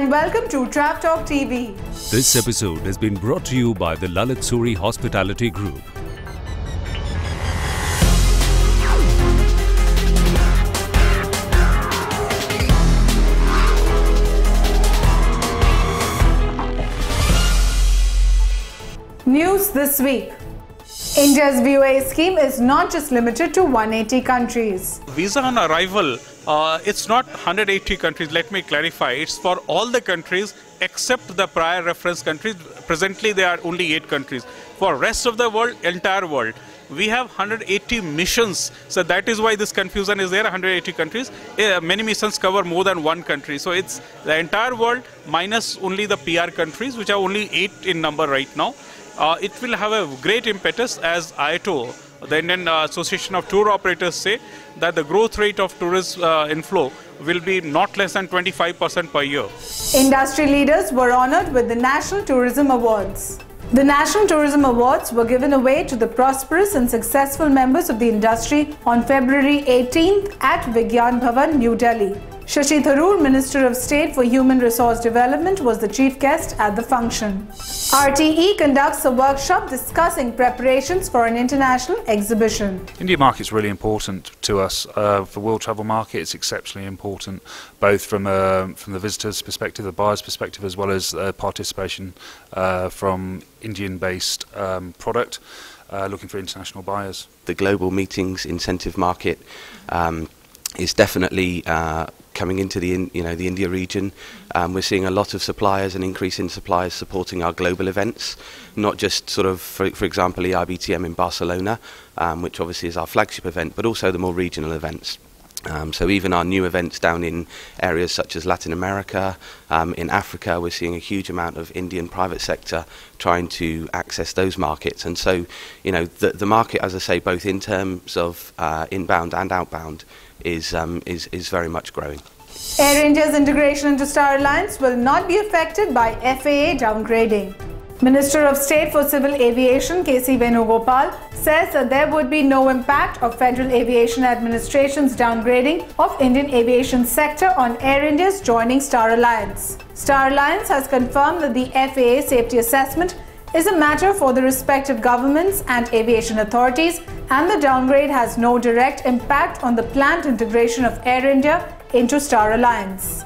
and welcome to TravTalk TV. This episode has been brought to you by the Lalit Suri Hospitality Group. News this week. India's VOA scheme is not just limited to 180 countries. Visa on arrival, it's not 180 countries, let me clarify. It's for all the countries except the prior reference countries. Presently, there are only 8 countries. For rest of the world, entire world, we have 180 missions. So that is why this confusion is there, 180 countries. Many missions cover more than one country. So it's the entire world minus only the PR countries, which are only 8 in number right now. It will have a great impetus, as IATO, the Indian Association of Tour Operators, say that the growth rate of tourist inflow will be not less than 25% per year. Industry leaders were honored with the National Tourism Awards. The National Tourism Awards were given away to the prosperous and successful members of the industry on February 18th at Vigyan Bhavan, New Delhi. Shashi Tharoor, Minister of State for Human Resource Development, was the chief guest at the function. RTE conducts a workshop discussing preparations for an international exhibition. India market is really important to us. For world travel market, it's exceptionally important, both from the visitor's perspective, the buyer's perspective, as well as participation from Indian-based product looking for international buyers. The global meetings incentive market is definitely coming into the India region. We're seeing a lot of suppliers, an increase in suppliers supporting our global events, not just sort of, for example, EIBTM in Barcelona, which obviously is our flagship event, but also the more regional events. So even our new events down in areas such as Latin America, in Africa, we're seeing a huge amount of Indian private sector trying to access those markets. And so, the market, as I say, both in terms of inbound and outbound, is very much growing. Air India's integration into Star Alliance will not be affected by FAA downgrading. Minister of State for Civil Aviation K.C. Venugopal says that there would be no impact of Federal Aviation Administration's downgrading of Indian aviation sector on Air India's joining Star Alliance. Star Alliance has confirmed that the FAA safety assessment is a matter for the respective governments and aviation authorities, and the downgrade has no direct impact on the planned integration of Air India into Star Alliance.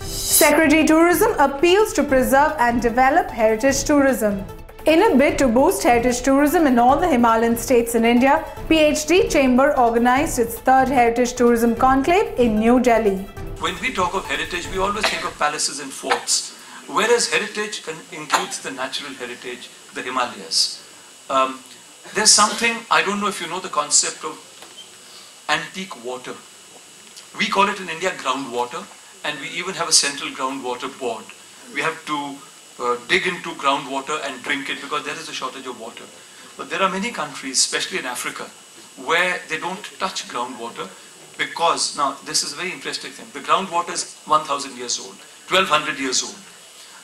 Secretary Tourism appeals to preserve and develop heritage tourism. In a bid to boost heritage tourism in all the Himalayan states in India, PhD Chamber organized its 3rd Heritage Tourism Conclave in New Delhi. When we talk of heritage, we always think of palaces and forts, whereas heritage includes the natural heritage, the Himalayas. There's something, I don't know if you know the concept of antique water. We call it in India groundwater, and we even have a central groundwater board. We have to dig into groundwater and drink it because there is a shortage of water. But there are many countries, especially in Africa, where they don't touch groundwater because, now this is a very interesting thing, the groundwater is 1,000 years old, 1,200 years old.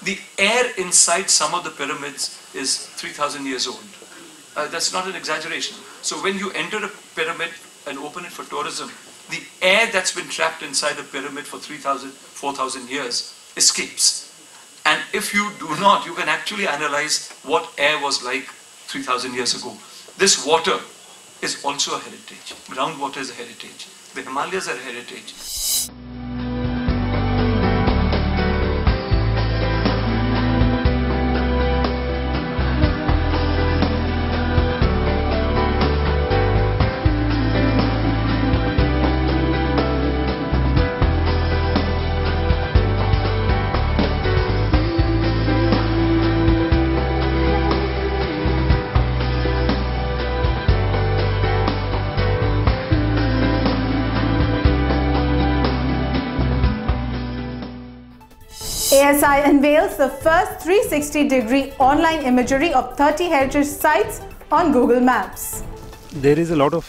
The air inside some of the pyramids is 3,000 years old. That's not an exaggeration. So when you enter a pyramid and open it for tourism, the air that's been trapped inside the pyramid for 3,000, 4,000 years escapes. And if you do not, you can actually analyze what air was like 3,000 years ago. This water is also a heritage. Groundwater is a heritage. The Himalayas are a heritage. ASI unveils the first 360-degree online imagery of 30 heritage sites on Google Maps. There is a lot of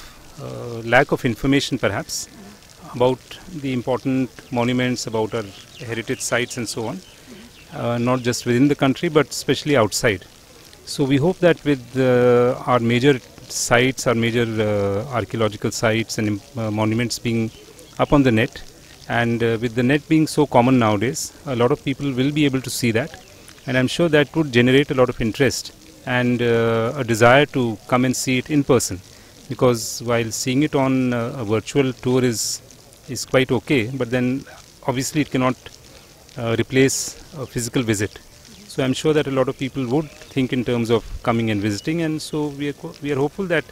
lack of information perhaps about the important monuments, about our heritage sites and so on, not just within the country but especially outside. So we hope that with our major sites, our major archaeological sites and monuments being up on the net, And with the net being so common nowadays, a lot of people will be able to see that, and I'm sure that would generate a lot of interest and a desire to come and see it in person, because while seeing it on a virtual tour is quite okay, but then obviously it cannot replace a physical visit. So I'm sure that a lot of people would think in terms of coming and visiting, and so we are hopeful that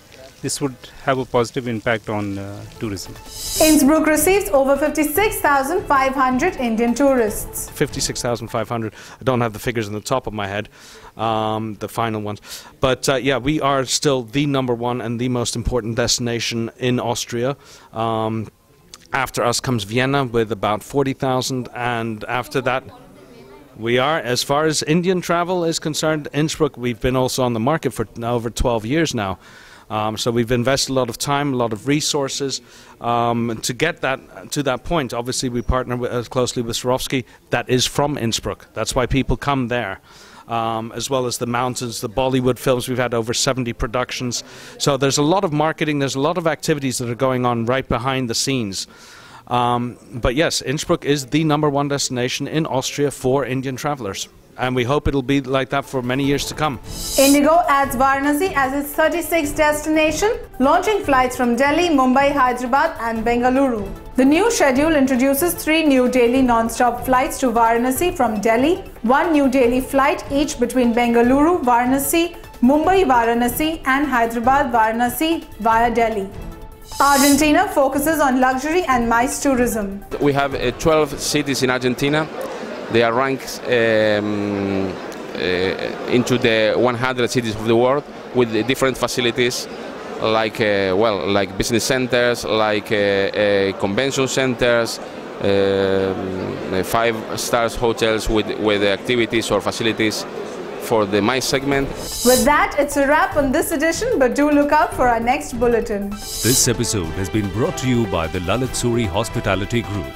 this would have a positive impact on tourism. Innsbruck receives over 56,500 Indian tourists. 56,500. I don't have the figures on the top of my head, the final ones. But yeah, we are still the #1 and the most important destination in Austria. After us comes Vienna with about 40,000, and after that we are, as far as Indian travel is concerned, Innsbruck, we've been also on the market for over 12 years now. So we've invested a lot of time, a lot of resources to get that to that point. Obviously, we partner closely with Swarovski, that is from Innsbruck. That's why people come there. As well as the mountains, the Bollywood films. We've had over 70 productions. So there's a lot of marketing, there's a lot of activities that are going on right behind the scenes. But yes, Innsbruck is the #1 destination in Austria for Indian travelers. And we hope it'll be like that for many years to come. IndiGo adds Varanasi as its 36th destination, launching flights from Delhi, Mumbai, Hyderabad and Bengaluru. The new schedule introduces 3 new daily non-stop flights to Varanasi from Delhi, 1 new daily flight each between Bengaluru, Varanasi, Mumbai, Varanasi and Hyderabad, Varanasi via Delhi. Argentina focuses on luxury and MICE tourism. We have 12 cities in Argentina. They are ranked into the 100 cities of the world with different facilities, like like business centers, like convention centers, 5-star hotels with activities or facilities for the MICE segment. With that, it's a wrap on this edition, but do look out for our next bulletin. This episode has been brought to you by the Lalit Suri Hospitality Group.